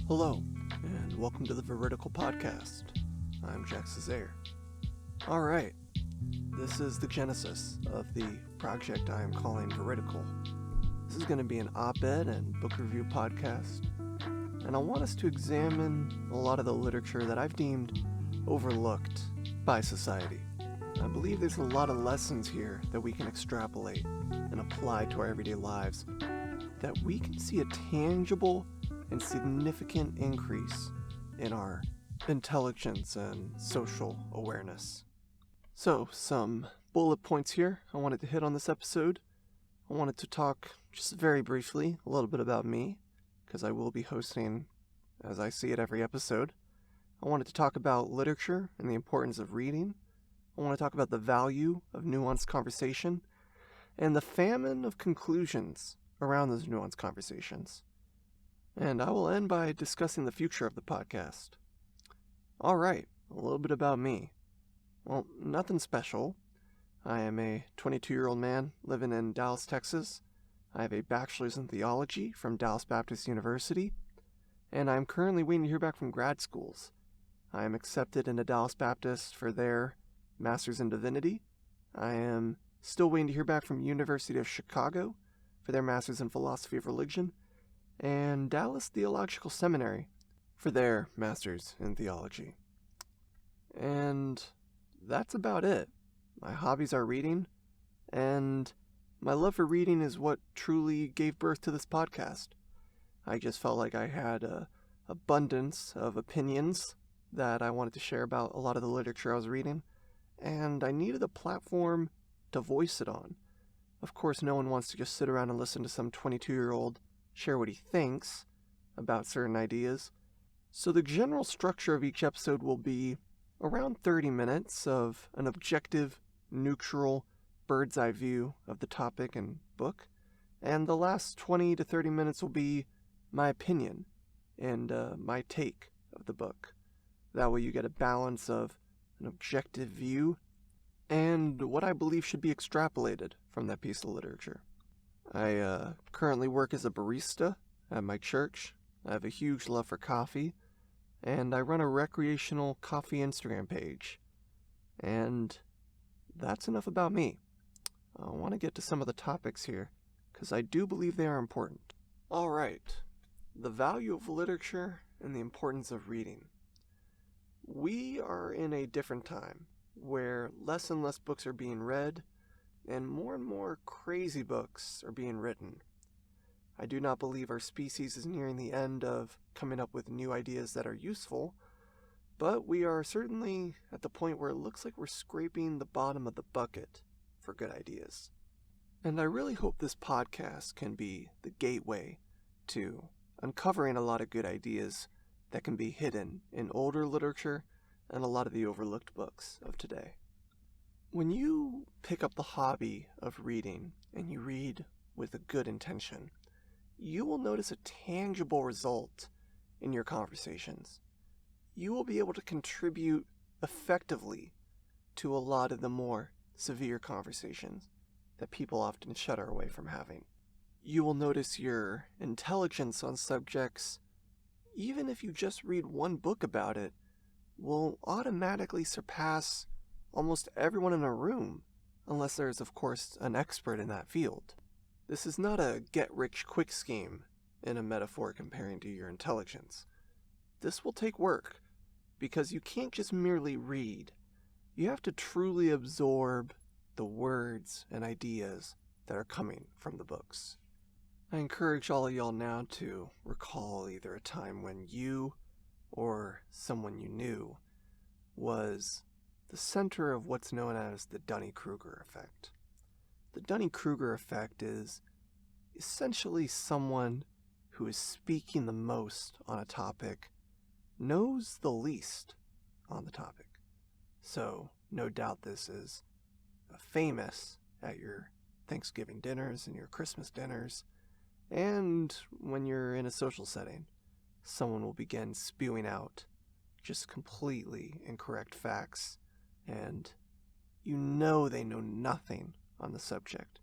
Hello, and welcome to the Veridical podcast. I'm Jack Sezer. Alright, this is the genesis of the project I am calling Veridical. This is going to be an op-ed and book review podcast, and I want us to examine a lot of the literature that I've deemed overlooked by society. I believe there's a lot of lessons here that we can extrapolate and apply to our everyday lives, that we can see a tangible and significant increase in our intelligence and social awareness. So, some bullet points here I wanted to hit on this episode. I wanted to talk just very briefly a little bit about me, because I will be hosting, as I see it, every episode. I wanted to talk about literature and the importance of reading. I want to talk about the value of nuanced conversation and the famine of conclusions around those nuanced conversations. And I will end by discussing the future of the podcast. Alright, a little bit about me. Well, nothing special. I am a 22-year-old man living in Dallas, Texas. I have a bachelor's in theology from Dallas Baptist University, and I am currently waiting to hear back from grad schools. I am accepted into Dallas Baptist for their master's in divinity. I am still waiting to hear back from University of Chicago for their master's in philosophy of religion, and Dallas Theological Seminary for their master's in theology. And that's about it. My hobbies are reading, and my love for reading is what truly gave birth to this podcast. I just felt like I had an abundance of opinions that I wanted to share about a lot of the literature I was reading, and I needed a platform to voice it on. Of course, no one wants to just sit around and listen to some 22-year-old share what he thinks about certain ideas. So the general structure of each episode will be around 30 minutes of an objective, neutral, bird's eye view of the topic and book, and the last 20 to 30 minutes will be my opinion and my take of the book. That way you get a balance of an objective view and what I believe should be extrapolated from that piece of literature. I currently work as a barista at my church. I have a huge love for coffee, and I run a recreational coffee Instagram page. And that's enough about me. I want to get to some of the topics here, because I do believe they are important. Alright, the value of literature and the importance of reading. We are in a different time, where less and less books are being read, and more crazy books are being written. I do not believe our species is nearing the end of coming up with new ideas that are useful, but we are certainly at the point where it looks like we're scraping the bottom of the bucket for good ideas. And I really hope this podcast can be the gateway to uncovering a lot of good ideas that can be hidden in older literature and a lot of the overlooked books of today. When you pick up the hobby of reading and you read with a good intention, you will notice a tangible result in your conversations. You will be able to contribute effectively to a lot of the more severe conversations that people often shudder away from having. You will notice your intelligence on subjects, even if you just read one book about it, will automatically surpass almost everyone in a room, unless there is, of course, an expert in that field. This is not a get-rich-quick scheme in a metaphor comparing to your intelligence. This will take work, because you can't just merely read. You have to truly absorb the words and ideas that are coming from the books. I encourage all of y'all now to recall either a time when you or someone you knew was the center of what's known as the Dunning-Kruger effect. The Dunning-Kruger effect is essentially someone who is speaking the most on a topic knows the least on the topic. So, no doubt this is famous at your Thanksgiving dinners and your Christmas dinners, and when you're in a social setting, someone will begin spewing out just completely incorrect facts, and you know they know nothing on the subject.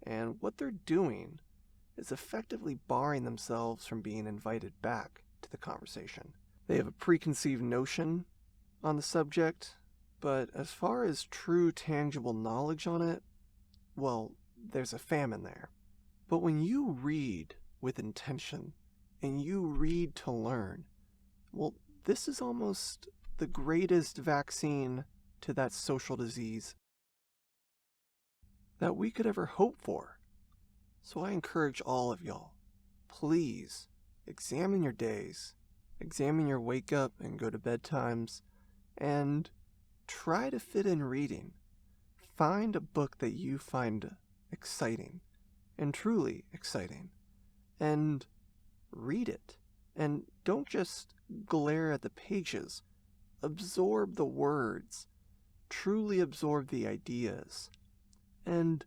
And what they're doing is effectively barring themselves from being invited back to the conversation. They have a preconceived notion on the subject, but as far as true tangible knowledge on it, well, there's a famine there. But when you read with intention, and you read to learn, well, this is almost the greatest vaccine to that social disease that we could ever hope for. So I encourage all of y'all, please examine your days, examine your wake up and go to bed times, and try to fit in reading. Find a book that you find exciting, and truly exciting, and read it. And don't just glare at the pages. Absorb the words, truly absorb the ideas, and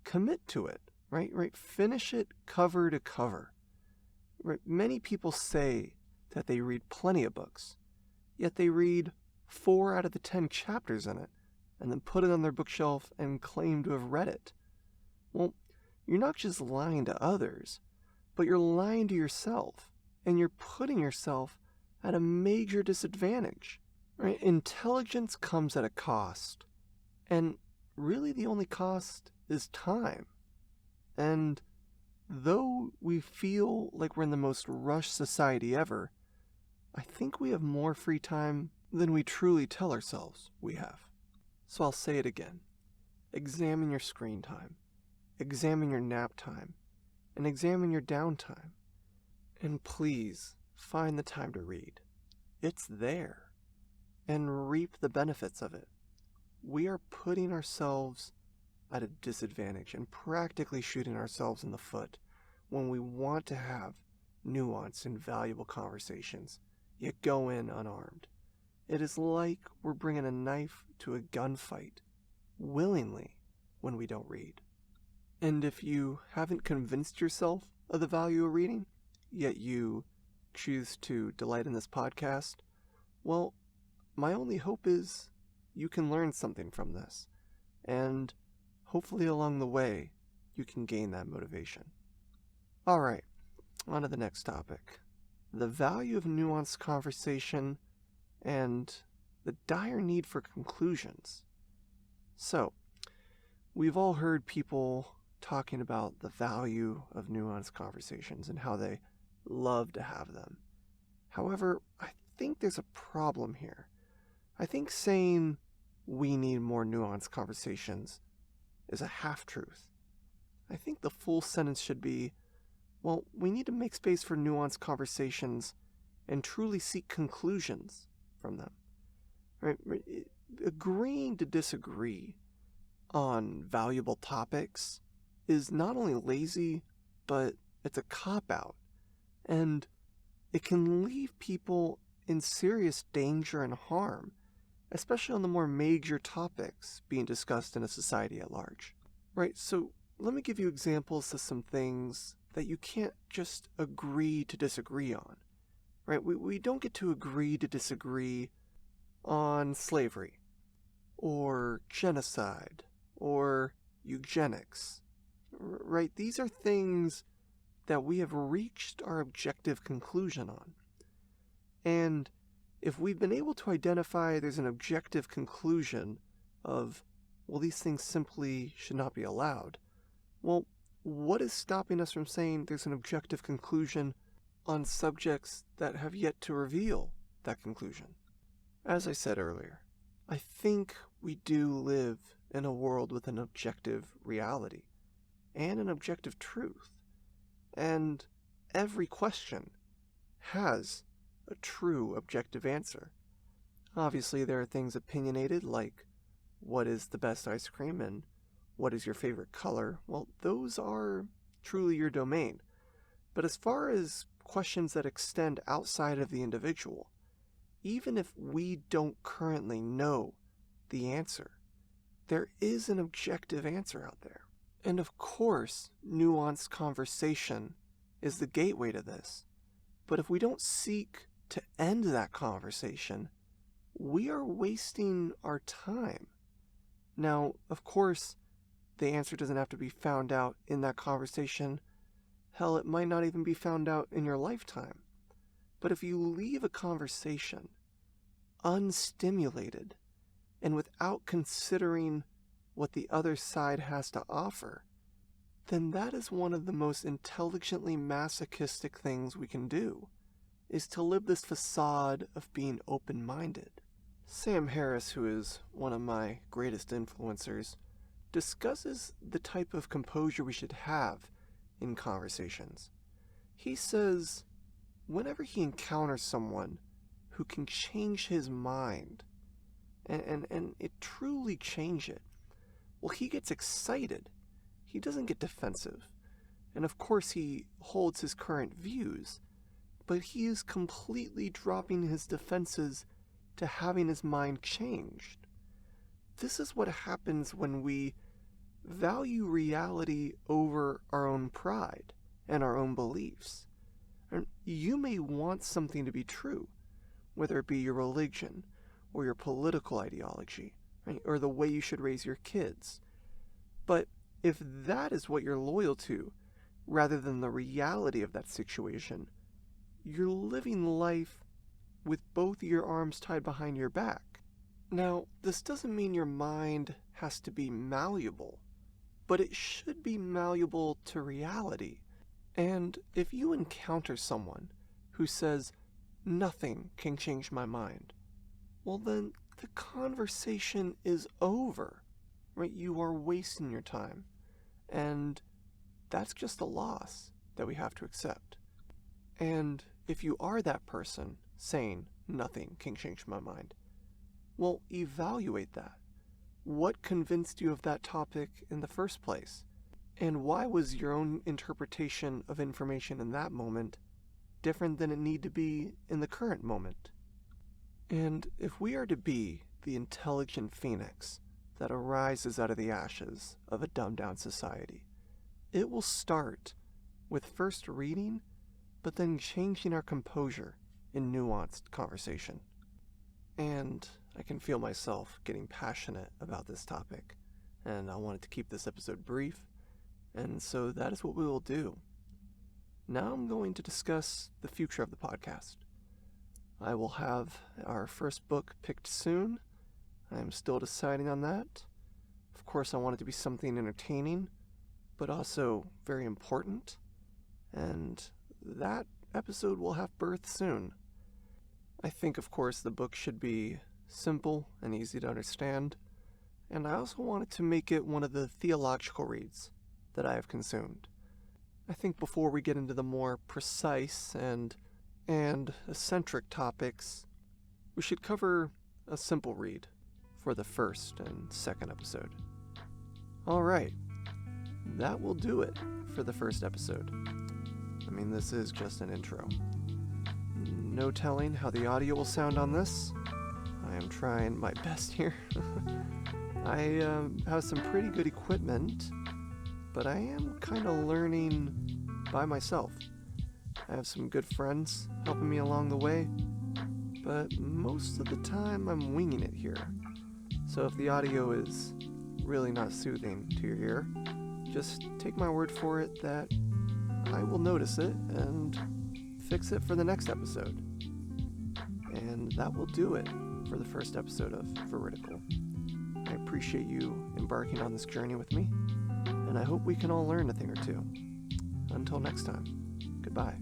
commit to it, right? Finish it cover to cover. Right? Many people say that they read plenty of books, yet they read 4 out of the 10 chapters in it, and then put it on their bookshelf and claim to have read it. Well, you're not just lying to others, but you're lying to yourself, and you're putting yourself at a major disadvantage. Right? Intelligence comes at a cost, and really the only cost is time. And though we feel like we're in the most rushed society ever, I think we have more free time than we truly tell ourselves we have. So I'll say it again. Examine your screen time, examine your nap time, and examine your downtime. And please find the time to read. It's there. And reap the benefits of it. We are putting ourselves at a disadvantage and practically shooting ourselves in the foot when we want to have nuanced and valuable conversations, yet go in unarmed. It is like we're bringing a knife to a gunfight willingly when we don't read. And if you haven't convinced yourself of the value of reading, yet you choose to delight in this podcast, well, my only hope is you can learn something from this, and hopefully along the way, you can gain that motivation. Alright, on to the next topic. The value of nuanced conversation and the dire need for conclusions. So, we've all heard people talking about the value of nuanced conversations and how they love to have them. However, I think there's a problem here. I think saying we need more nuanced conversations is a half-truth. I think the full sentence should be, well, we need to make space for nuanced conversations and truly seek conclusions from them. Right? Agreeing to disagree on valuable topics is not only lazy, but it's a cop-out. And it can leave people in serious danger and harm, especially on the more major topics being discussed in a society at large. Right, so let me give you examples of some things that you can't just agree to disagree on. Right, we don't get to agree to disagree on slavery, or genocide, or eugenics. Right, these are things that we have reached our objective conclusion on. And if we've been able to identify there's an objective conclusion of, well, these things simply should not be allowed, well, what is stopping us from saying there's an objective conclusion on subjects that have yet to reveal that conclusion? As I said earlier, I think we do live in a world with an objective reality and an objective truth. And every question has a true objective answer. Obviously, there are things opinionated like what is the best ice cream and what is your favorite color. Well, those are truly your domain. But as far as questions that extend outside of the individual, even if we don't currently know the answer, there is an objective answer out there. And of course, nuanced conversation is the gateway to this. But if we don't seek to end that conversation, we are wasting our time. Now, of course, the answer doesn't have to be found out in that conversation. Hell, it might not even be found out in your lifetime. But if you leave a conversation unstimulated and without considering what the other side has to offer, then that is one of the most intelligently masochistic things we can do, is to live this facade of being open-minded. Sam Harris, who is one of my greatest influencers, discusses the type of composure we should have in conversations. He says whenever he encounters someone who can change his mind, and it truly change it, well, he gets excited. He doesn't get defensive. And of course he holds his current views, but he is completely dropping his defenses to having his mind changed. This is what happens when we value reality over our own pride and our own beliefs. And you may want something to be true, whether it be your religion or your political ideology, right? Or the way you should raise your kids. But if that is what you're loyal to, rather than the reality of that situation, you're living life with both your arms tied behind your back. Now, this doesn't mean your mind has to be malleable, but it should be malleable to reality. And if you encounter someone who says, "Nothing can change my mind," well then the conversation is over, right? You are wasting your time. And that's just a loss that we have to accept. And if you are that person saying, "Nothing can change my mind," well, evaluate that. What convinced you of that topic in the first place? And why was your own interpretation of information in that moment different than it need to be in the current moment? And if we are to be the intelligent phoenix that arises out of the ashes of a dumbed-down society, it will start with first reading, but then changing our composure in nuanced conversation. And I can feel myself getting passionate about this topic, and I wanted to keep this episode brief, and so that is what we will do. Now I'm going to discuss the future of the podcast. I will have our first book picked soon. I'm still deciding on that. Of course, I want it to be something entertaining, but also very important, and that episode will have birth soon. I think, of course, the book should be simple and easy to understand, and I also wanted to make it one of the theological reads that I have consumed. I think before we get into the more precise and eccentric topics, we should cover a simple read for the first and second episode. Alright, that will do it for the first episode. I mean, this is just an intro. No telling how the audio will sound on this. I am trying my best here. I have some pretty good equipment, but I am kind of learning by myself. I have some good friends helping me along the way, but most of the time I'm winging it here. So if the audio is really not soothing to your ear, just take my word for it that I will notice it and fix it for the next episode. And that will do it for the first episode of Veridical. I appreciate you embarking on this journey with me, and I hope we can all learn a thing or two. Until next time, goodbye.